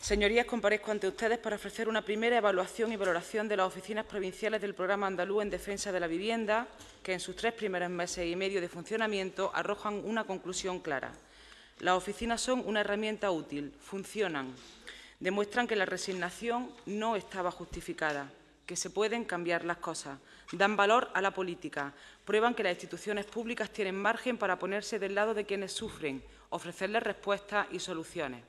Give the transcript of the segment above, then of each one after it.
Señorías, comparezco ante ustedes para ofrecer una primera evaluación y valoración de las oficinas provinciales del Programa Andaluz en Defensa de la Vivienda, que en sus 3 primeros meses y medio de funcionamiento arrojan una conclusión clara. Las oficinas son una herramienta útil, funcionan, demuestran que la resignación no estaba justificada, que se pueden cambiar las cosas, dan valor a la política, prueban que las instituciones públicas tienen margen para ponerse del lado de quienes sufren, ofrecerles respuestas y soluciones.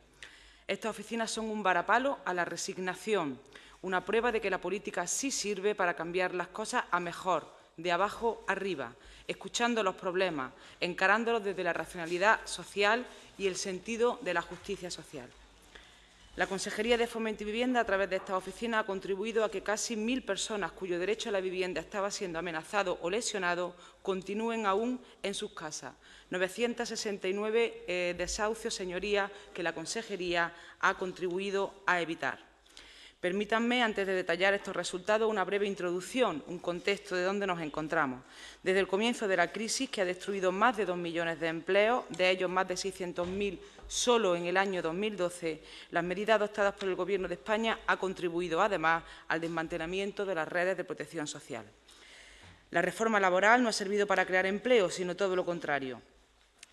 Estas oficinas son un varapalo a la resignación, una prueba de que la política sí sirve para cambiar las cosas a mejor, de abajo arriba, escuchando los problemas, encarándolos desde la racionalidad social y el sentido de la justicia social. La Consejería de Fomento y Vivienda, a través de esta oficina, ha contribuido a que casi 1000 personas cuyo derecho a la vivienda estaba siendo amenazado o lesionado continúen aún en sus casas. 969 desahucios, señorías, que la Consejería ha contribuido a evitar. Permítanme, antes de detallar estos resultados, una breve introducción, un contexto de dónde nos encontramos. Desde el comienzo de la crisis, que ha destruido más de 2 millones de empleos, de ellos más de 600.000 solo en el año 2012, las medidas adoptadas por el Gobierno de España han contribuido, además, al desmantelamiento de las redes de protección social. La reforma laboral no ha servido para crear empleo, sino todo lo contrario.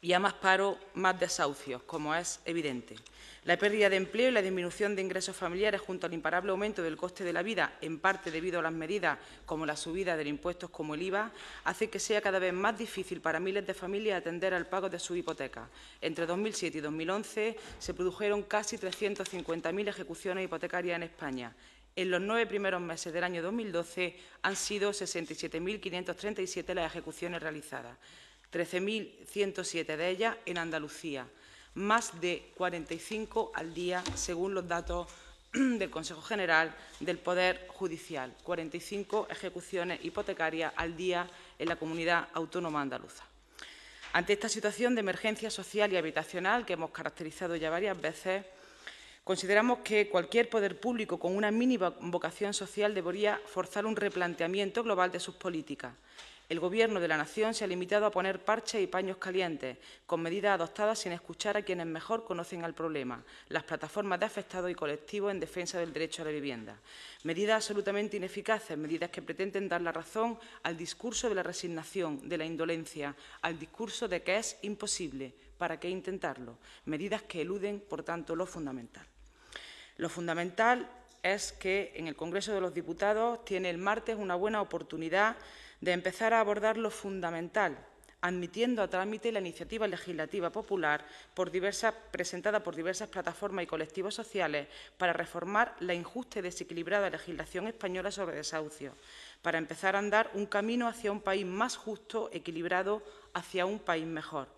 Y a más paro, más desahucios, como es evidente. La pérdida de empleo y la disminución de ingresos familiares junto al imparable aumento del coste de la vida, en parte debido a las medidas como la subida de impuestos como el IVA, hace que sea cada vez más difícil para miles de familias atender al pago de su hipoteca. Entre 2007 y 2011 se produjeron casi 350.000 ejecuciones hipotecarias en España. En los 9 primeros meses del año 2012 han sido 67.537 las ejecuciones realizadas, 13.107 de ellas en Andalucía, más de 45 al día, según los datos del Consejo General del Poder Judicial, 45 ejecuciones hipotecarias al día en la comunidad autónoma andaluza. Ante esta situación de emergencia social y habitacional que hemos caracterizado ya varias veces, consideramos que cualquier poder público con una mínima vocación social debería forzar un replanteamiento global de sus políticas. El Gobierno de la Nación se ha limitado a poner parches y paños calientes, con medidas adoptadas sin escuchar a quienes mejor conocen el problema, las plataformas de afectados y colectivos en defensa del derecho a la vivienda. Medidas absolutamente ineficaces, medidas que pretenden dar la razón al discurso de la resignación, de la indolencia, al discurso de que es imposible, ¿para qué intentarlo? Medidas que eluden, por tanto, lo fundamental. Lo fundamental es que en el Congreso de los Diputados tiene el martes una buena oportunidad de empezar a abordar lo fundamental, admitiendo a trámite la iniciativa legislativa popular presentada por diversas plataformas y colectivos sociales para reformar la injusta y desequilibrada legislación española sobre desahucios, para empezar a andar un camino hacia un país más justo, equilibrado, hacia un país mejor.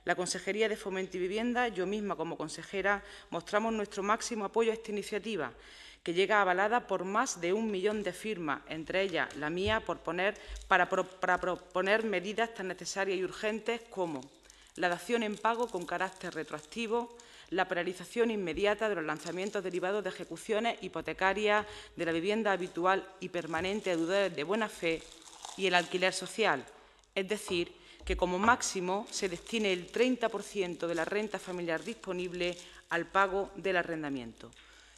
La Consejería de Fomento y Vivienda, yo misma como consejera, mostramos nuestro máximo apoyo a esta iniciativa, que llega avalada por más de 1 millón de firmas, entre ellas la mía, para proponer medidas tan necesarias y urgentes como la dación en pago con carácter retroactivo, la paralización inmediata de los lanzamientos derivados de ejecuciones hipotecarias de la vivienda habitual y permanente a deudores de buena fe y el alquiler social, es decir, que como máximo se destine el 30% de la renta familiar disponible al pago del arrendamiento.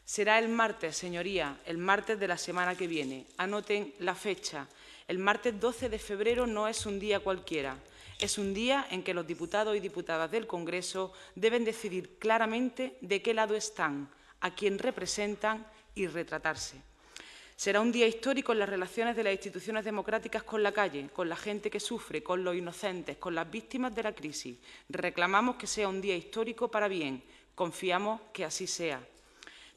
Será el martes, señoría, el martes de la semana que viene. Anoten la fecha. El martes 12 de febrero no es un día cualquiera. Es un día en que los diputados y diputadas del Congreso deben decidir claramente de qué lado están, a quién representan y retratarse. Será un día histórico en las relaciones de las instituciones democráticas con la calle, con la gente que sufre, con los inocentes, con las víctimas de la crisis. Reclamamos que sea un día histórico para bien. Confiamos que así sea.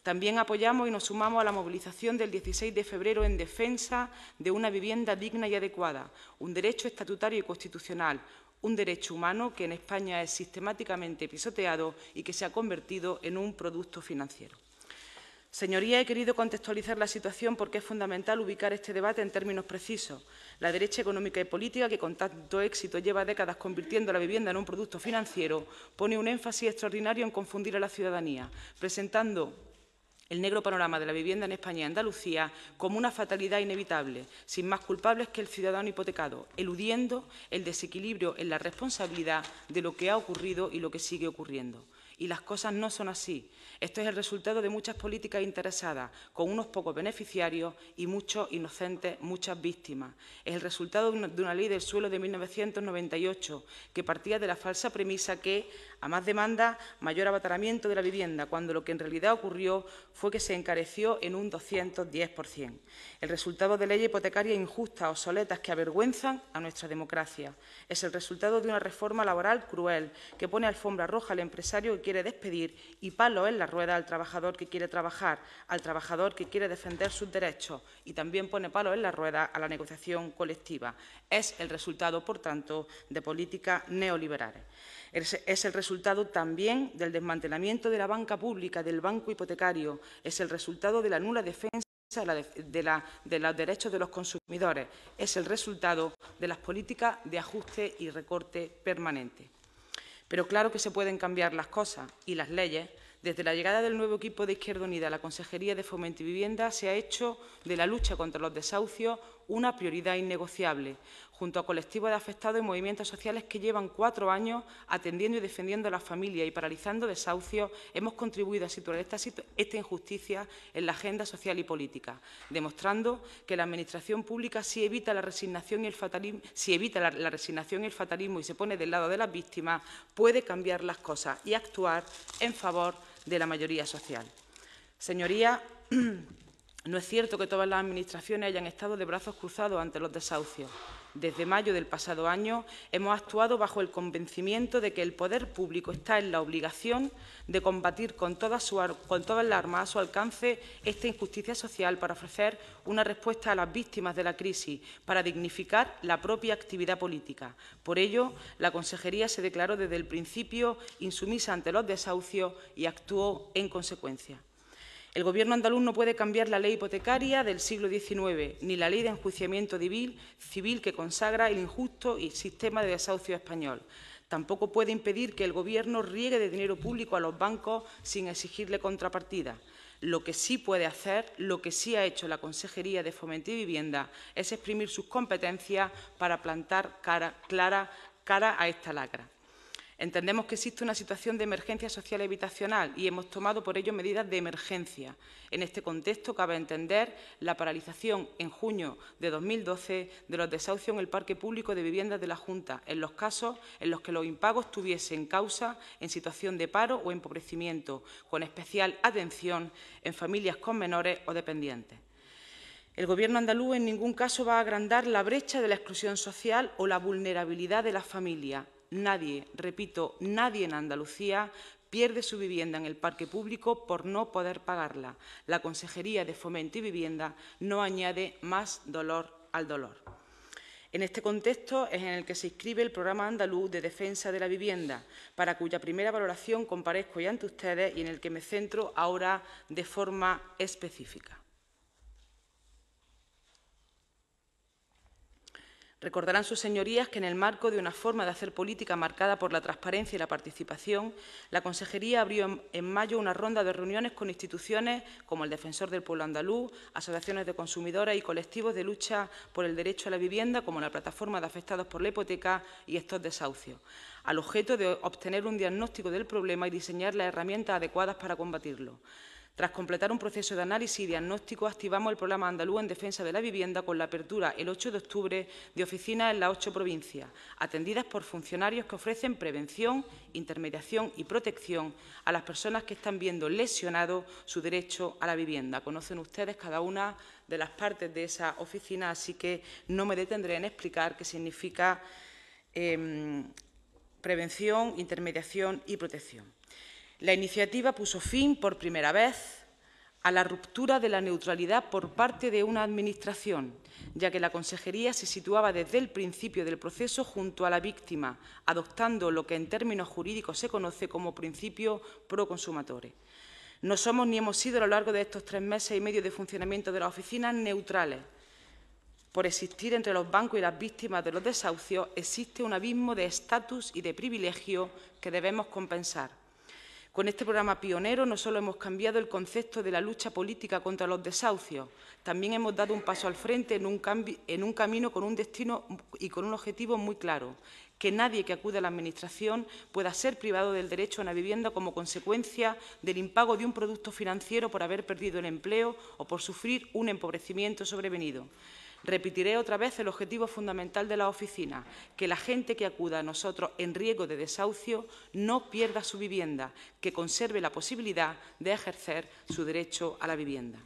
También apoyamos y nos sumamos a la movilización del 16 de febrero en defensa de una vivienda digna y adecuada, un derecho estatutario y constitucional, un derecho humano que en España es sistemáticamente pisoteado y que se ha convertido en un producto financiero. Señorías, he querido contextualizar la situación porque es fundamental ubicar este debate en términos precisos. La derecha económica y política, que con tanto éxito lleva décadas convirtiendo la vivienda en un producto financiero, pone un énfasis extraordinario en confundir a la ciudadanía, presentando el negro panorama de la vivienda en España y Andalucía como una fatalidad inevitable, sin más culpables que el ciudadano hipotecado, eludiendo el desequilibrio en la responsabilidad de lo que ha ocurrido y lo que sigue ocurriendo. Y las cosas no son así. Esto es el resultado de muchas políticas interesadas, con unos pocos beneficiarios y muchos inocentes, muchas víctimas. Es el resultado de una ley del suelo de 1998, que partía de la falsa premisa que, a más demanda, mayor abataramiento de la vivienda, cuando lo que en realidad ocurrió fue que se encareció en un 210%. El resultado de leyes hipotecarias injustas, obsoletas, que avergüenzan a nuestra democracia. Es el resultado de una reforma laboral cruel, que pone alfombra roja al empresario que quiere despedir y palos en la rueda al trabajador que quiere trabajar, al trabajador que quiere defender sus derechos, y también pone palos en la rueda a la negociación colectiva. Es el resultado, por tanto, de políticas neoliberales. Es el resultado también del desmantelamiento de la banca pública, del banco hipotecario. Es el resultado de la nula defensa de los derechos de los consumidores. Es el resultado de las políticas de ajuste y recorte permanente. Pero claro que se pueden cambiar las cosas y las leyes. Desde la llegada del nuevo equipo de Izquierda Unida a la Consejería de Fomento y Vivienda se ha hecho de la lucha contra los desahucios una prioridad innegociable, junto a colectivos de afectados y movimientos sociales que llevan 4 años atendiendo y defendiendo a las familias y paralizando desahucios. Hemos contribuido a situar esta injusticia en la agenda social y política, demostrando que la Administración pública sí evita la resignación y el fatalismo, y se pone del lado de las víctimas, puede cambiar las cosas y actuar en favor de la mayoría social. Señorías, no es cierto que todas las administraciones hayan estado de brazos cruzados ante los desahucios. Desde mayo del pasado año hemos actuado bajo el convencimiento de que el poder público está en la obligación de combatir con todas las armas a su alcance esta injusticia social para ofrecer una respuesta a las víctimas de la crisis, para dignificar la propia actividad política. Por ello, la Consejería se declaró desde el principio insumisa ante los desahucios y actuó en consecuencia. El Gobierno andaluz no puede cambiar la ley hipotecaria del siglo XIX, ni la ley de enjuiciamiento civil que consagra el injusto sistema de desahucio español. Tampoco puede impedir que el Gobierno riegue de dinero público a los bancos sin exigirle contrapartida. Lo que sí puede hacer, lo que sí ha hecho la Consejería de Fomento y Vivienda, es exprimir sus competencias para plantar cara a esta lacra. Entendemos que existe una situación de emergencia social y habitacional y hemos tomado por ello medidas de emergencia. En este contexto cabe entender la paralización en junio de 2012 de los desahucios en el parque público de viviendas de la Junta, en los casos en los que los impagos tuviesen causa en situación de paro o empobrecimiento, con especial atención en familias con menores o dependientes. El Gobierno andaluz en ningún caso va a agrandar la brecha de la exclusión social o la vulnerabilidad de las familias. Nadie, repito, nadie en Andalucía pierde su vivienda en el parque público por no poder pagarla. La Consejería de Fomento y Vivienda no añade más dolor al dolor. En este contexto es en el que se inscribe el Programa Andaluz de Defensa de la Vivienda, para cuya primera valoración comparezco hoy ante ustedes y en el que me centro ahora de forma específica. Recordarán sus señorías que en el marco de una forma de hacer política marcada por la transparencia y la participación, la Consejería abrió en mayo una ronda de reuniones con instituciones como el Defensor del Pueblo Andaluz, asociaciones de consumidores y colectivos de lucha por el derecho a la vivienda, como la Plataforma de Afectados por la Hipoteca y estos desahucios, al objeto de obtener un diagnóstico del problema y diseñar las herramientas adecuadas para combatirlo. Tras completar un proceso de análisis y diagnóstico, activamos el Programa Andaluz en Defensa de la Vivienda con la apertura el 8 de octubre de oficinas en las 8 provincias, atendidas por funcionarios que ofrecen prevención, intermediación y protección a las personas que están viendo lesionado su derecho a la vivienda. Conocen ustedes cada una de las partes de esa oficina, así que no me detendré en explicar qué significa prevención, intermediación y protección. La iniciativa puso fin, por primera vez, a la ruptura de la neutralidad por parte de una Administración, ya que la Consejería se situaba desde el principio del proceso junto a la víctima, adoptando lo que en términos jurídicos se conoce como principio pro consumatore. No somos ni hemos sido a lo largo de estos 3 meses y medio de funcionamiento de las oficinas neutrales. Por existir entre los bancos y las víctimas de los desahucios existe un abismo de estatus y de privilegio que debemos compensar. Con este programa pionero no solo hemos cambiado el concepto de la lucha política contra los desahucios, también hemos dado un paso al frente en un camino con un destino y con un objetivo muy claro: que nadie que acude a la Administración pueda ser privado del derecho a una vivienda como consecuencia del impago de un producto financiero por haber perdido el empleo o por sufrir un empobrecimiento sobrevenido. Repetiré otra vez el objetivo fundamental de la oficina: que la gente que acuda a nosotros en riesgo de desahucio no pierda su vivienda, que conserve la posibilidad de ejercer su derecho a la vivienda.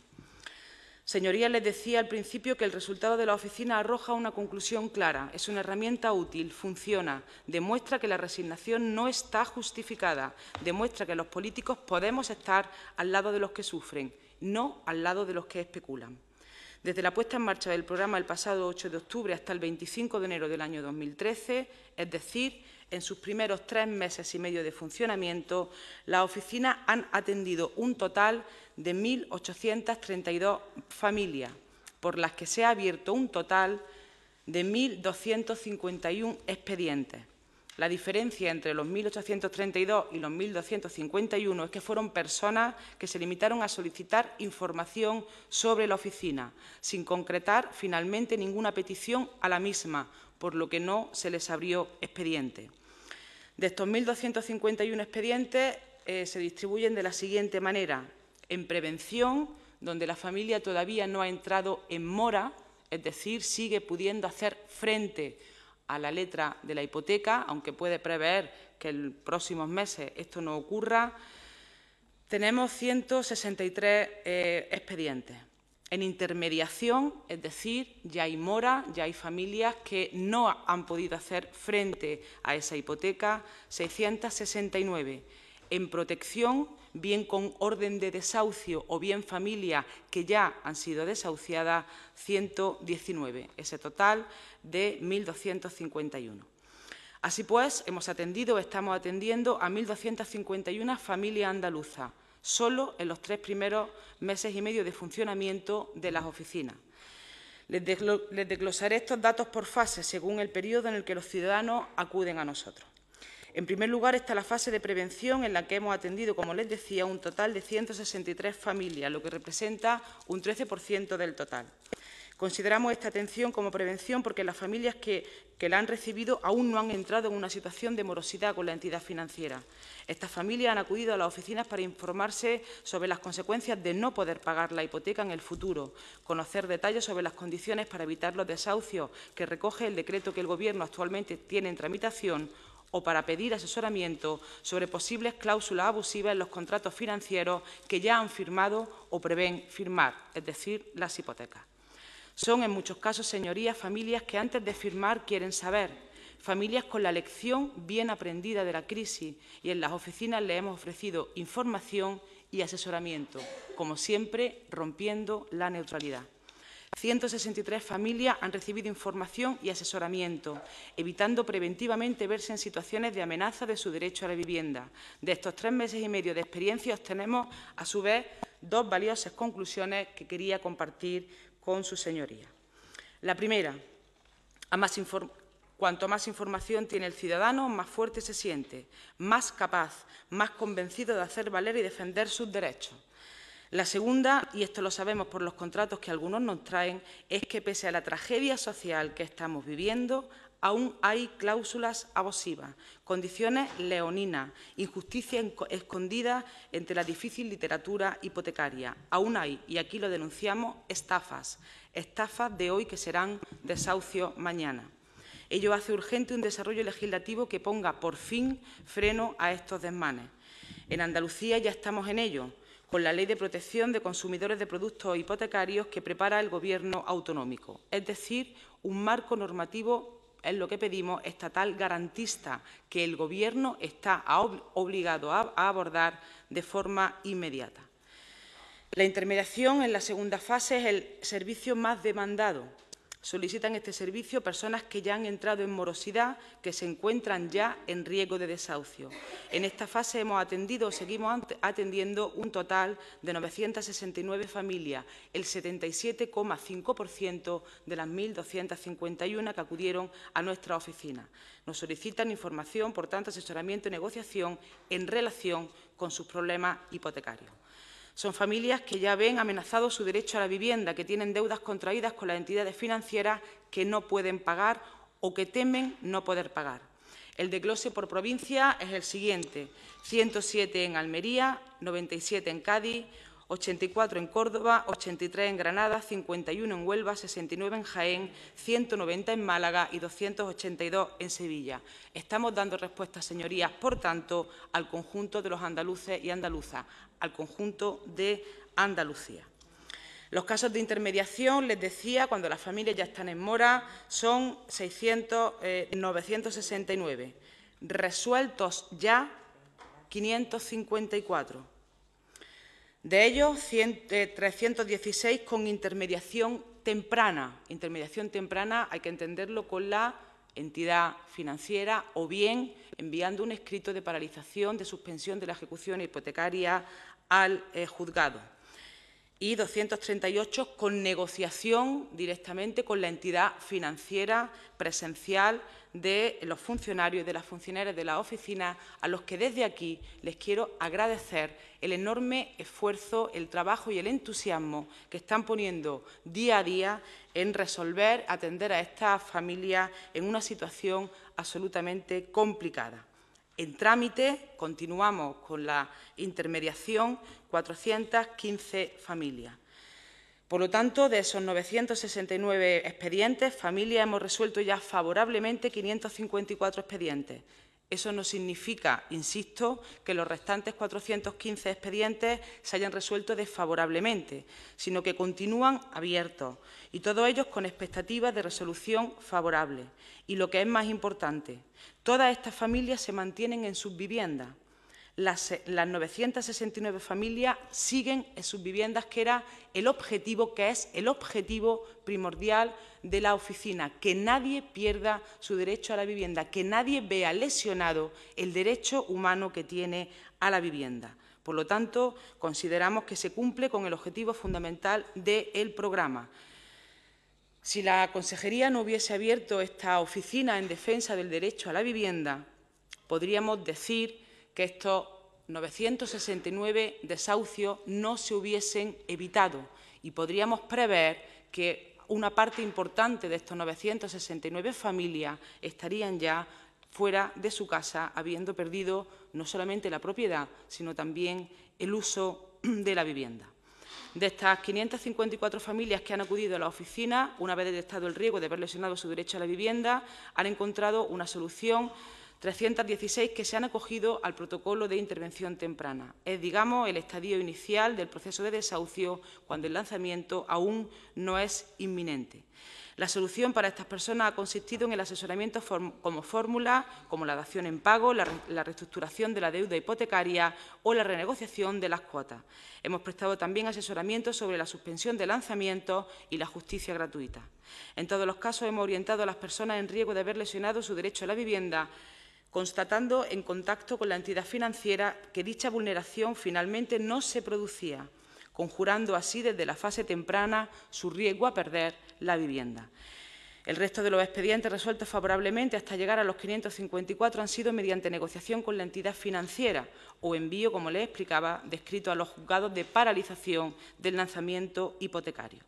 Señorías, les decía al principio que el resultado de la oficina arroja una conclusión clara. Es una herramienta útil, funciona, demuestra que la resignación no está justificada, demuestra que los políticos podemos estar al lado de los que sufren, no al lado de los que especulan. Desde la puesta en marcha del programa el pasado 8 de octubre hasta el 25 de enero del año 2013, es decir, en sus primeros 3 meses y medio de funcionamiento, las oficinas han atendido un total de 1.832 familias, por las que se ha abierto un total de 1.251 expedientes. La diferencia entre los 1.832 y los 1.251 es que fueron personas que se limitaron a solicitar información sobre la oficina, sin concretar finalmente ninguna petición a la misma, por lo que no se les abrió expediente. De estos 1.251 expedientes se distribuyen de la siguiente manera: en prevención, donde la familia todavía no ha entrado en mora, es decir, sigue pudiendo hacer frente a la letra de la hipoteca, aunque puede prever que en los próximos meses esto no ocurra, tenemos 163 expedientes. En intermediación, es decir, ya hay mora, ya hay familias que no han podido hacer frente a esa hipoteca, 669. En protección, bien con orden de desahucio o bien familias que ya han sido desahuciadas, 119, ese total de 1.251. Así pues, estamos atendiendo a 1.251 familias andaluzas, solo en los 3 primeros meses y medio de funcionamiento de las oficinas. Les desglosaré estos datos por fases, según el periodo en el que los ciudadanos acuden a nosotros. En primer lugar está la fase de prevención, en la que hemos atendido, como les decía, un total de 163 familias, lo que representa un 13% del total. Consideramos esta atención como prevención porque las familias que la han recibido aún no han entrado en una situación de morosidad con la entidad financiera. Estas familias han acudido a las oficinas para informarse sobre las consecuencias de no poder pagar la hipoteca en el futuro, conocer detalles sobre las condiciones para evitar los desahucios que recoge el decreto que el Gobierno actualmente tiene en tramitación, o para pedir asesoramiento sobre posibles cláusulas abusivas en los contratos financieros que ya han firmado o prevén firmar, es decir, las hipotecas. Son, en muchos casos, señorías, familias que antes de firmar quieren saber, familias con la lección bien aprendida de la crisis, y en las oficinas les hemos ofrecido información y asesoramiento, como siempre, rompiendo la neutralidad. 163 familias han recibido información y asesoramiento, evitando preventivamente verse en situaciones de amenaza de su derecho a la vivienda. De estos 3 meses y medio de experiencia obtenemos, a su vez, 2 valiosas conclusiones que quería compartir con su señoría. La primera: cuanto más información tiene el ciudadano, más fuerte se siente, más capaz, más convencido de hacer valer y defender sus derechos. La segunda, y esto lo sabemos por los contratos que algunos nos traen, es que pese a la tragedia social que estamos viviendo, aún hay cláusulas abusivas, condiciones leoninas, injusticia escondida entre la difícil literatura hipotecaria. Aún hay, y aquí lo denunciamos, estafas de hoy que serán desahucios mañana. Ello hace urgente un desarrollo legislativo que ponga por fin freno a estos desmanes. En Andalucía ya estamos en ello, con la Ley de Protección de Consumidores de Productos Hipotecarios que prepara el Gobierno autonómico, es decir, un marco normativo, es lo que pedimos, estatal garantista, que el Gobierno está obligado a abordar de forma inmediata. La intermediación, en la segunda fase, es el servicio más demandado. Solicitan este servicio personas que ya han entrado en morosidad, que se encuentran ya en riesgo de desahucio. En esta fase hemos atendido o seguimos atendiendo un total de 969 familias, el 77,5% de las 1.251 que acudieron a nuestra oficina. Nos solicitan información, por tanto, asesoramiento y negociación en relación con sus problemas hipotecarios. Son familias que ya ven amenazado su derecho a la vivienda, que tienen deudas contraídas con las entidades financieras que no pueden pagar o que temen no poder pagar. El desglose por provincia es el siguiente: 107 en Almería, 97 en Cádiz, 84 en Córdoba, 83 en Granada, 51 en Huelva, 69 en Jaén, 190 en Málaga y 282 en Sevilla. Estamos dando respuesta, señorías, por tanto, al conjunto de los andaluces y andaluzas, al conjunto de Andalucía. Los casos de intermediación, les decía, cuando las familias ya están en mora, son 969. Resueltos ya 554. De ellos, 316 con intermediación temprana. Intermediación temprana hay que entenderlo con la entidad financiera o bien enviando un escrito de paralización, de suspensión de la ejecución hipotecaria al juzgado. Y 238 con negociación directamente con la entidad financiera presencial de los funcionarios y de las funcionarias de la oficina, a los que desde aquí les quiero agradecer el enorme esfuerzo, el trabajo y el entusiasmo que están poniendo día a día en resolver, atender a estas familias en una situación absolutamente complicada. En trámite, continuamos con la intermediación, 415 familias. Por lo tanto, de esos 969 expedientes, familias hemos resuelto ya favorablemente 554 expedientes. Eso no significa, insisto, que los restantes 415 expedientes se hayan resuelto desfavorablemente, sino que continúan abiertos, y todos ellos con expectativas de resolución favorable. Y lo que es más importante, todas estas familias se mantienen en sus viviendas. Las 969 familias siguen en sus viviendas, que era el objetivo, que es el objetivo primordial de la oficina, que nadie pierda su derecho a la vivienda, que nadie vea lesionado el derecho humano que tiene a la vivienda. Por lo tanto, consideramos que se cumple con el objetivo fundamental del programa. Si la Consejería no hubiese abierto esta oficina en defensa del derecho a la vivienda, podríamos decir que estos 969 desahucios no se hubiesen evitado y podríamos prever que una parte importante de estos 969 familias estarían ya fuera de su casa, habiendo perdido no solamente la propiedad, sino también el uso de la vivienda. De estas 554 familias que han acudido a la oficina, una vez detectado el riesgo de haber lesionado su derecho a la vivienda, han encontrado una solución. 316 que se han acogido al protocolo de intervención temprana. Es, digamos, el estadio inicial del proceso de desahucio, cuando el lanzamiento aún no es inminente. La solución para estas personas ha consistido en el asesoramiento como fórmula, como la dación en pago, la reestructuración de la deuda hipotecaria o la renegociación de las cuotas. Hemos prestado también asesoramiento sobre la suspensión de lanzamientos y la justicia gratuita. En todos los casos hemos orientado a las personas en riesgo de haber lesionado su derecho a la vivienda, constatando en contacto con la entidad financiera que dicha vulneración finalmente no se producía, conjurando así desde la fase temprana su riesgo a perder la vivienda. El resto de los expedientes resueltos favorablemente hasta llegar a los 554 han sido mediante negociación con la entidad financiera o envío, como les explicaba, de escrito a los juzgados de paralización del lanzamiento hipotecario.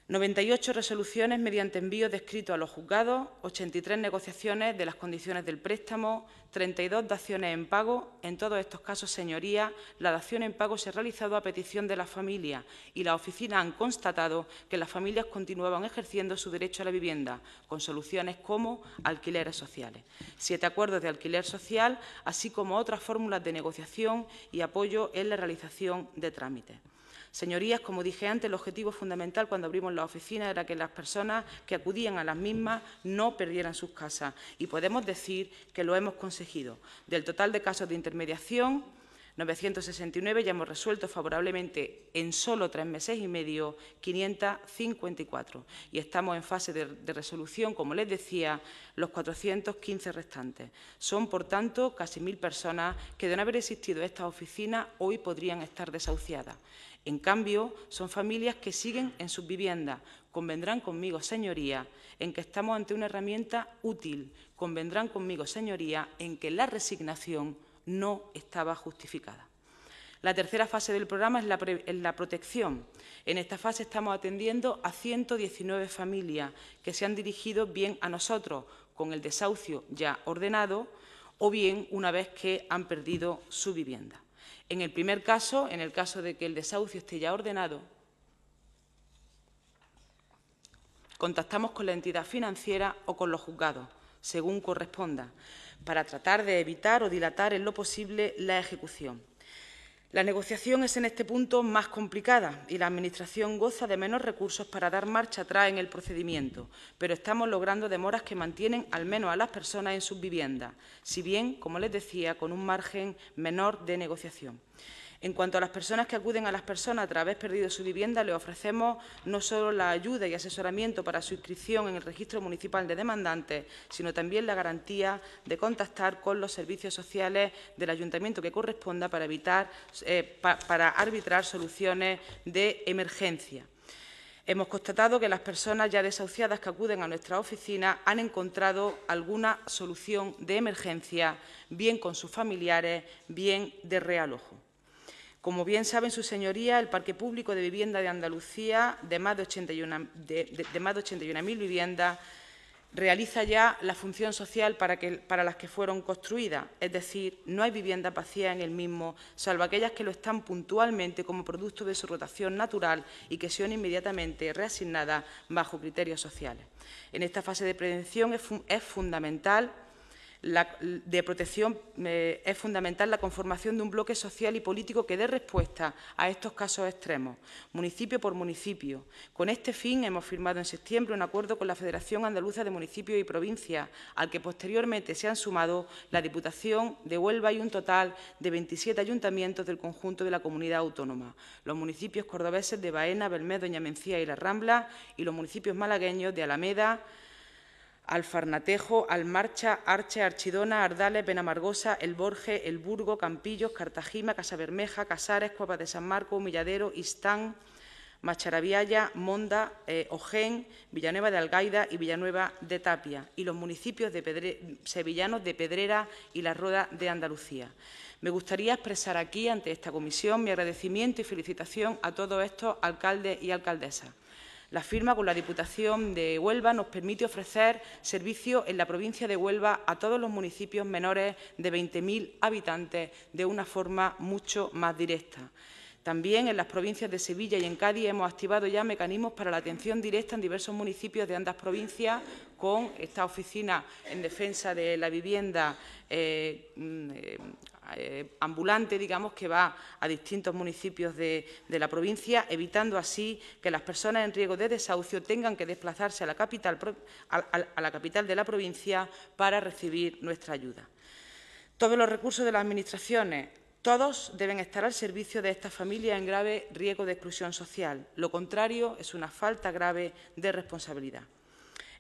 98 resoluciones mediante envío de escrito a los juzgados, 83 negociaciones de las condiciones del préstamo, 32 daciones en pago. En todos estos casos, señorías, la dación en pago se ha realizado a petición de las familias y las oficinas han constatado que las familias continuaban ejerciendo su derecho a la vivienda, con soluciones como alquileres sociales. 7 acuerdos de alquiler social, así como otras fórmulas de negociación y apoyo en la realización de trámites. Señorías, como dije antes, el objetivo fundamental cuando abrimos la oficina era que las personas que acudían a las mismas no perdieran sus casas, y podemos decir que lo hemos conseguido. Del total de casos de intermediación, 969 ya hemos resuelto favorablemente en solo 3 meses y medio 554 y estamos en fase de resolución, como les decía, los 415 restantes. Son, por tanto, casi 1000 personas que, de no haber existido estas oficinas, hoy podrían estar desahuciadas. En cambio, son familias que siguen en sus viviendas. Convendrán conmigo, señorías, en que estamos ante una herramienta útil. Convendrán conmigo, señorías, en que la resignación no estaba justificada. La tercera fase del programa es la protección. En esta fase estamos atendiendo a 119 familias que se han dirigido bien a nosotros con el desahucio ya ordenado o bien una vez que han perdido su vivienda. En el primer caso, en el caso de que el desahucio esté ya ordenado, contactamos con la entidad financiera o con los juzgados, según corresponda, para tratar de evitar o dilatar en lo posible la ejecución. La negociación es en este punto más complicada y la Administración goza de menos recursos para dar marcha atrás en el procedimiento, pero estamos logrando demoras que mantienen al menos a las personas en sus viviendas, si bien, como les decía, con un margen menor de negociación. En cuanto a las personas que acuden a las personas tras haber perdido su vivienda, les ofrecemos no solo la ayuda y asesoramiento para su inscripción en el Registro Municipal de Demandantes, sino también la garantía de contactar con los servicios sociales del Ayuntamiento que corresponda para arbitrar soluciones de emergencia. Hemos constatado que las personas ya desahuciadas que acuden a nuestra oficina han encontrado alguna solución de emergencia, bien con sus familiares, bien de realojo. Como bien saben sus señorías, el Parque Público de Vivienda de Andalucía, de más de 81.000 viviendas, realiza ya la función social para las que fueron construidas, es decir, no hay viviendas vacías en el mismo, salvo aquellas que lo están puntualmente como producto de su rotación natural y que son inmediatamente reasignadas bajo criterios sociales. En esta fase de prevención es fundamental la conformación de un bloque social y político que dé respuesta a estos casos extremos, municipio por municipio. Con este fin hemos firmado en septiembre un acuerdo con la Federación Andaluza de Municipios y Provincias, al que posteriormente se han sumado la Diputación de Huelva y un total de 27 ayuntamientos del conjunto de la comunidad autónoma, los municipios cordobeses de Baena, Belmed, Doña Mencía y La Rambla y los municipios malagueños de Alameda, Alfarnatejo, Almarcha, Arche, Archidona, Ardales, Benamargosa, El Borje, El Burgo, Campillos, Cartagima, Casabermeja, Casares, Cuevas de San Marcos, Humilladero, Istán, Macharabiaya, Monda, Ojén, Villanueva de Algaida y Villanueva de Tapia, y los municipios sevillanos de Pedrera y La Roda de Andalucía. Me gustaría expresar aquí, ante esta comisión, mi agradecimiento y felicitación a todos estos alcaldes y alcaldesas. La firma con la Diputación de Huelva nos permite ofrecer servicio en la provincia de Huelva a todos los municipios menores de 20.000 habitantes de una forma mucho más directa. También en las provincias de Sevilla y en Cádiz hemos activado ya mecanismos para la atención directa en diversos municipios de ambas provincias con esta oficina en defensa de la vivienda ambulante, digamos, que va a distintos municipios de la provincia, evitando así que las personas en riesgo de desahucio tengan que desplazarse a la capital de la provincia para recibir nuestra ayuda. Todos los recursos de las administraciones, todos deben estar al servicio de estas familias en grave riesgo de exclusión social. Lo contrario es una falta grave de responsabilidad.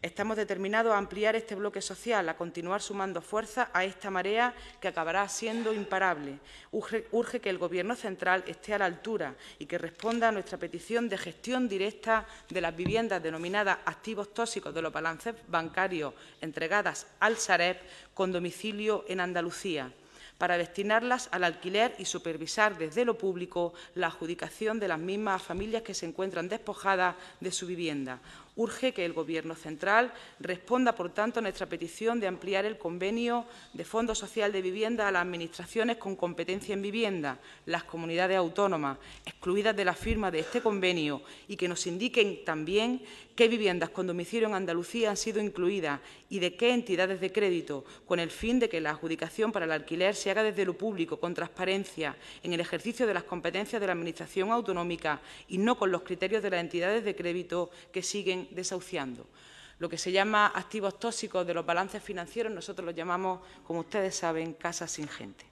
Estamos determinados a ampliar este bloque social, a continuar sumando fuerza a esta marea que acabará siendo imparable. Urge que el Gobierno central esté a la altura y que responda a nuestra petición de gestión directa de las viviendas denominadas activos tóxicos de los balances bancarios entregadas al Sareb con domicilio en Andalucía, para destinarlas al alquiler y supervisar desde lo público la adjudicación de las mismas a familias que se encuentran despojadas de su vivienda. Urge que el Gobierno central responda, por tanto, a nuestra petición de ampliar el convenio de Fondo Social de Vivienda a las administraciones con competencia en vivienda, las comunidades autónomas, excluidas de la firma de este convenio, y que nos indiquen también qué viviendas con domicilio en Andalucía han sido incluidas y de qué entidades de crédito, con el fin de que la adjudicación para el alquiler se haga desde lo público, con transparencia, en el ejercicio de las competencias de la Administración autonómica y no con los criterios de las entidades de crédito que siguen desahuciando. Lo que se llama activos tóxicos de los balances financieros, nosotros los llamamos, como ustedes saben, casas sin gente.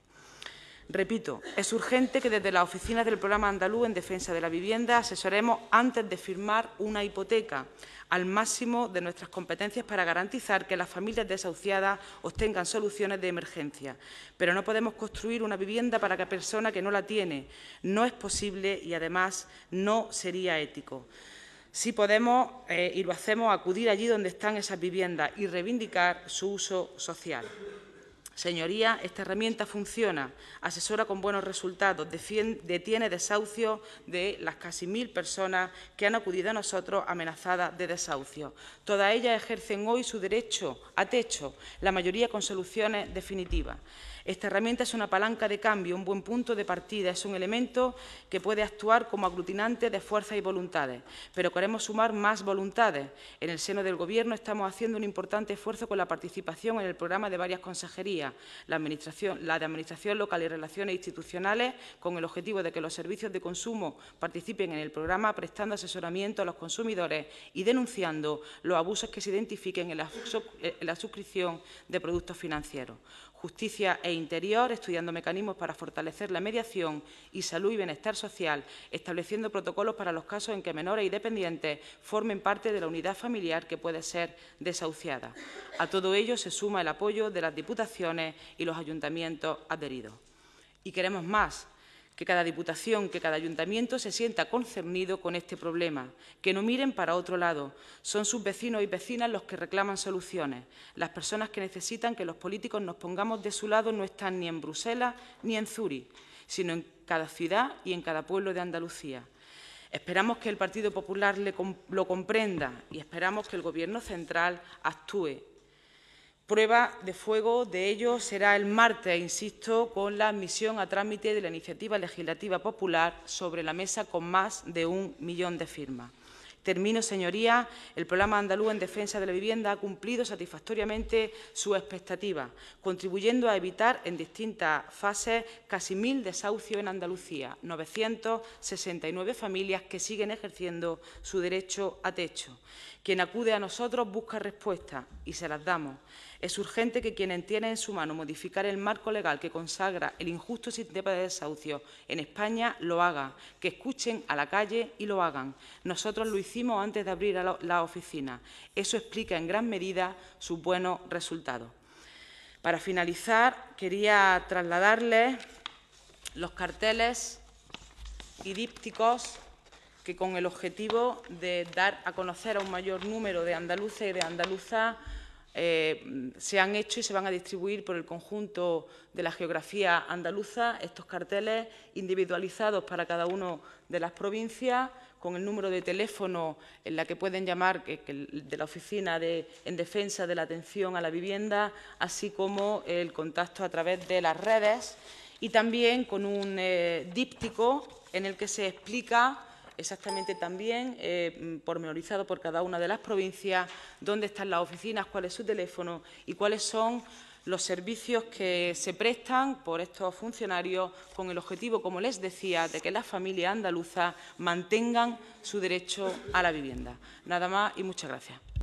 Repito, es urgente que desde las oficinas del Programa Andaluz en Defensa de la Vivienda asesoremos antes de firmar una hipoteca al máximo de nuestras competencias para garantizar que las familias desahuciadas obtengan soluciones de emergencia. Pero no podemos construir una vivienda para cada persona que no la tiene. No es posible y, además, no sería ético. Sí podemos, y lo hacemos, acudir allí donde están esas viviendas y reivindicar su uso social. Señorías, esta herramienta funciona, asesora con buenos resultados, detiene desahucios de las casi 1000 personas que han acudido a nosotros amenazadas de desahucio. Todas ellas ejercen hoy su derecho a techo, la mayoría con soluciones definitivas. Esta herramienta es una palanca de cambio, un buen punto de partida, es un elemento que puede actuar como aglutinante de fuerzas y voluntades, pero queremos sumar más voluntades. En el seno del Gobierno estamos haciendo un importante esfuerzo con la participación en el programa de varias consejerías, la de Administración Local y Relaciones Institucionales, con el objetivo de que los servicios de consumo participen en el programa, prestando asesoramiento a los consumidores y denunciando los abusos que se identifiquen en la suscripción de productos financieros. Justicia e Interior, estudiando mecanismos para fortalecer la mediación y salud y bienestar social, estableciendo protocolos para los casos en que menores y dependientes formen parte de la unidad familiar que puede ser desahuciada. A todo ello se suma el apoyo de las diputaciones y los ayuntamientos adheridos. Y queremos más, que cada diputación, que cada ayuntamiento se sienta concernido con este problema, que no miren para otro lado. Son sus vecinos y vecinas los que reclaman soluciones. Las personas que necesitan que los políticos nos pongamos de su lado no están ni en Bruselas ni en Zúrich, sino en cada ciudad y en cada pueblo de Andalucía. Esperamos que el Partido Popular lo comprenda y esperamos que el Gobierno central actúe. Prueba de fuego de ello será el martes, insisto, con la admisión a trámite de la iniciativa legislativa popular sobre la mesa con más de 1 millón de firmas. Termino, señorías. El Programa Andaluz en Defensa de la Vivienda ha cumplido satisfactoriamente sus expectativas, contribuyendo a evitar en distintas fases casi 1000 desahucios en Andalucía, 969 familias que siguen ejerciendo su derecho a techo. Quien acude a nosotros busca respuestas y se las damos. Es urgente que quienes tienen en su mano modificar el marco legal que consagra el injusto sistema de desahucio en España lo hagan, que escuchen a la calle y lo hagan. Nosotros lo hicimos antes de abrir la oficina. Eso explica en gran medida sus buenos resultados. Para finalizar, quería trasladarles los carteles y dípticos que con el objetivo de dar a conocer a un mayor número de andaluces y de andaluzas se han hecho y se van a distribuir por el conjunto de la geografía andaluza estos carteles individualizados para cada una de las provincias, con el número de teléfono en la que pueden llamar de la Oficina en Defensa de la Atención a la Vivienda, así como el contacto a través de las redes, y también con un díptico en el que se explica exactamente también, pormenorizado por cada una de las provincias, dónde están las oficinas, cuál es su teléfono y cuáles son los servicios que se prestan por estos funcionarios con el objetivo, como les decía, de que las familias andaluzas mantengan su derecho a la vivienda. Nada más y muchas gracias.